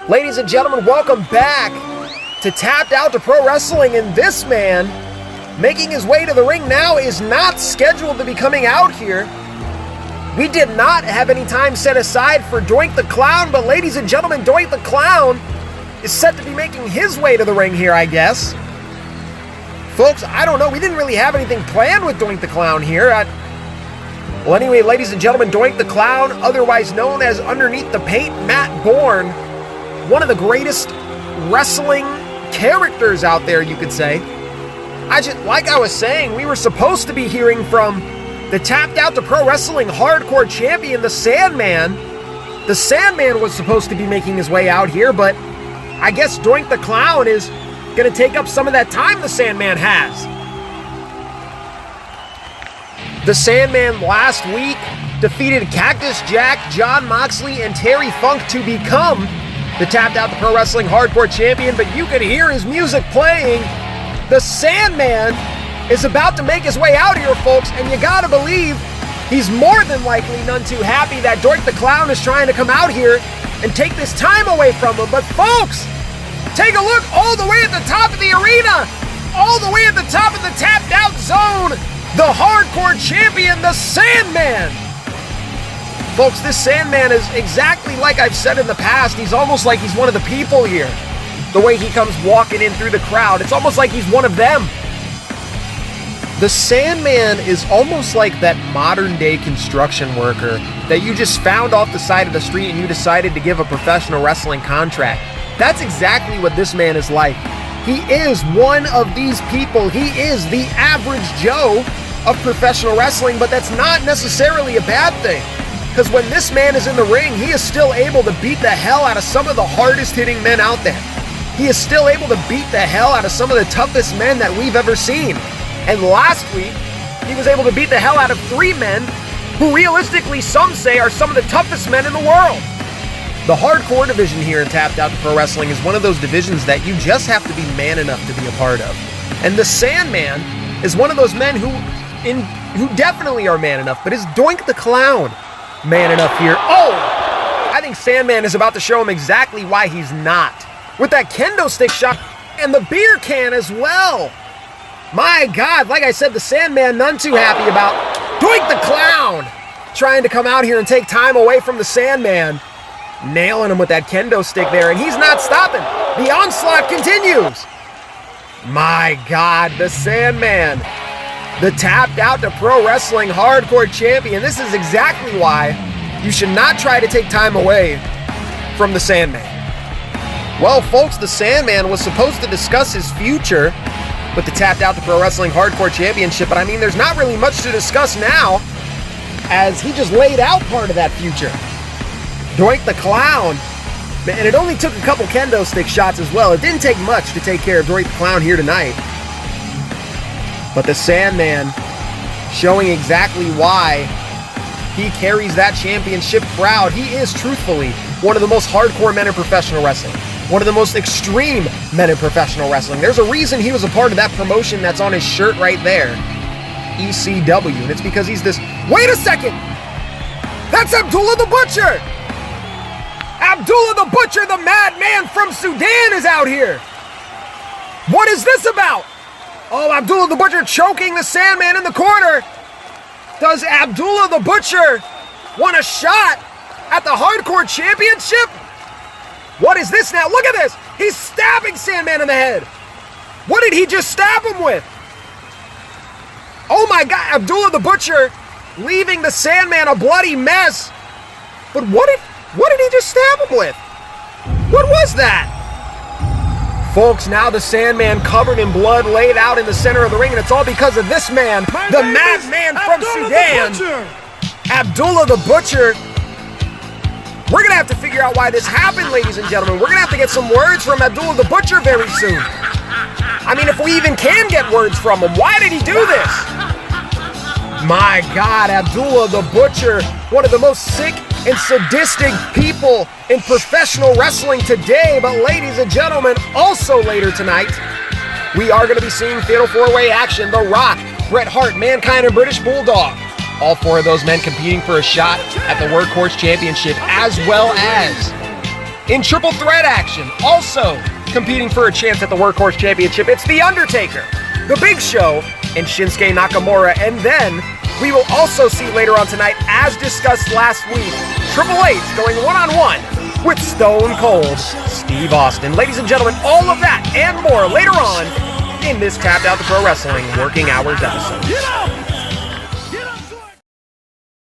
Ladies and gentlemen, welcome back to Tapped Out to Pro Wrestling, and this man making his way to the ring now is not scheduled to be coming out here. We did not have any time set aside for Doink the Clown, but ladies and gentlemen, Doink the Clown is set to be making his way to the ring here, I guess. Folks, I don't know, we didn't really have anything planned with Doink the Clown here. Well, anyway, ladies and gentlemen, Doink the Clown, otherwise known as Underneath the Paint, Matt Bourne, one of the greatest wrestling characters out there, you could say. Like I was saying, we were supposed to be hearing from the Tapped Out to Pro Wrestling hardcore champion, the Sandman. The Sandman was supposed to be making his way out here, but I guess Doink the Clown is going to take up some of that time the Sandman has. The Sandman last week defeated Cactus Jack, John Moxley, and Terry Funk to become the Tapped Out to Pro Wrestling hardcore champion, but you can hear his music playing. The Sandman is about to make his way out here, folks, and you gotta believe he's more than likely none too happy that Doink the Clown is trying to come out here and take this time away from him. But folks, take a look all the way at the top of the arena, all the way at the top of the Tapped Out zone, the hardcore champion, the Sandman. Folks, this Sandman is exactly like I've said in the past. He's almost like he's one of the people here. The way he comes walking in through the crowd, it's almost like he's one of them. The Sandman is almost like that modern-day construction worker that you just found off the side of the street and you decided to give a professional wrestling contract. That's exactly what this man is like. He is one of these people. He is the average Joe of professional wrestling, but that's not necessarily a bad thing. Because when this man is in the ring, he is still able to beat the hell out of some of the hardest hitting men out there. He is still able to beat the hell out of some of the toughest men that we've ever seen. And last week, he was able to beat the hell out of 3 men who realistically some say are some of the toughest men in the world. The hardcore division here in Tapped Out to Pro Wrestling is one of those divisions that you just have to be man enough to be a part of. And the Sandman is one of those men who definitely are man enough, but is Doink the Clown man enough here? Oh! I think Sandman is about to show him exactly why he's not. With that kendo stick shot and the beer can as well. My God, like I said, the Sandman none too happy about Doink the Clown trying to come out here and take time away from the Sandman. Nailing him with that kendo stick there, and he's not stopping. The onslaught continues. My God, the Sandman, the Tapped Out to Pro Wrestling hardcore champion. This is exactly why you should not try to take time away from the Sandman. Well, folks, the Sandman was supposed to discuss his future with the Tapped Out to Pro Wrestling hardcore championship, but I mean, there's not really much to discuss now, as he just laid out part of that future. Doink the Clown, and it only took a couple kendo stick shots as well. It didn't take much to take care of Doink the Clown here tonight. But the Sandman showing exactly why he carries that championship proud. He is truthfully one of the most hardcore men in professional wrestling. One of the most extreme men in professional wrestling. There's a reason he was a part of that promotion that's on his shirt right there. ECW, and it's because he's this... Wait a second! That's Abdullah the Butcher! Abdullah the Butcher, the madman from Sudan, is out here! What is this about? Oh, Abdullah the Butcher choking the Sandman in the corner! Does Abdullah the Butcher want a shot at the Hardcore Championship? What is this now? Look at this! He's stabbing Sandman in the head! What did he just stab him with? Oh my God, Abdullah the Butcher leaving the Sandman a bloody mess. But what did he just stab him with? What was that? Folks, now the Sandman covered in blood laid out in the center of the ring, and it's all because of this man, the madman from Sudan, Abdullah the Butcher. We're going to have to figure out why this happened, ladies and gentlemen. We're going to have to get some words from Abdullah the Butcher very soon. I mean, if we even can get words from him, why did he do this? My God, Abdullah the Butcher, one of the most sick and sadistic people in professional wrestling today. But ladies and gentlemen, also later tonight, we are going to be seeing Fatal 4-Way action. The Rock, Bret Hart, Mankind, and British Bulldog. All 4 of those men competing for a shot at the Workhorse Championship, as well as In triple threat action, also competing for a chance at the Workhorse Championship, it's The Undertaker, The Big Show, and Shinsuke Nakamura. And then we will also see later on tonight, as discussed last week, Triple H going one-on-one with Stone Cold Steve Austin. Ladies and gentlemen, all of that and more later on in this Tapped Out to Pro Wrestling Working Hours episode.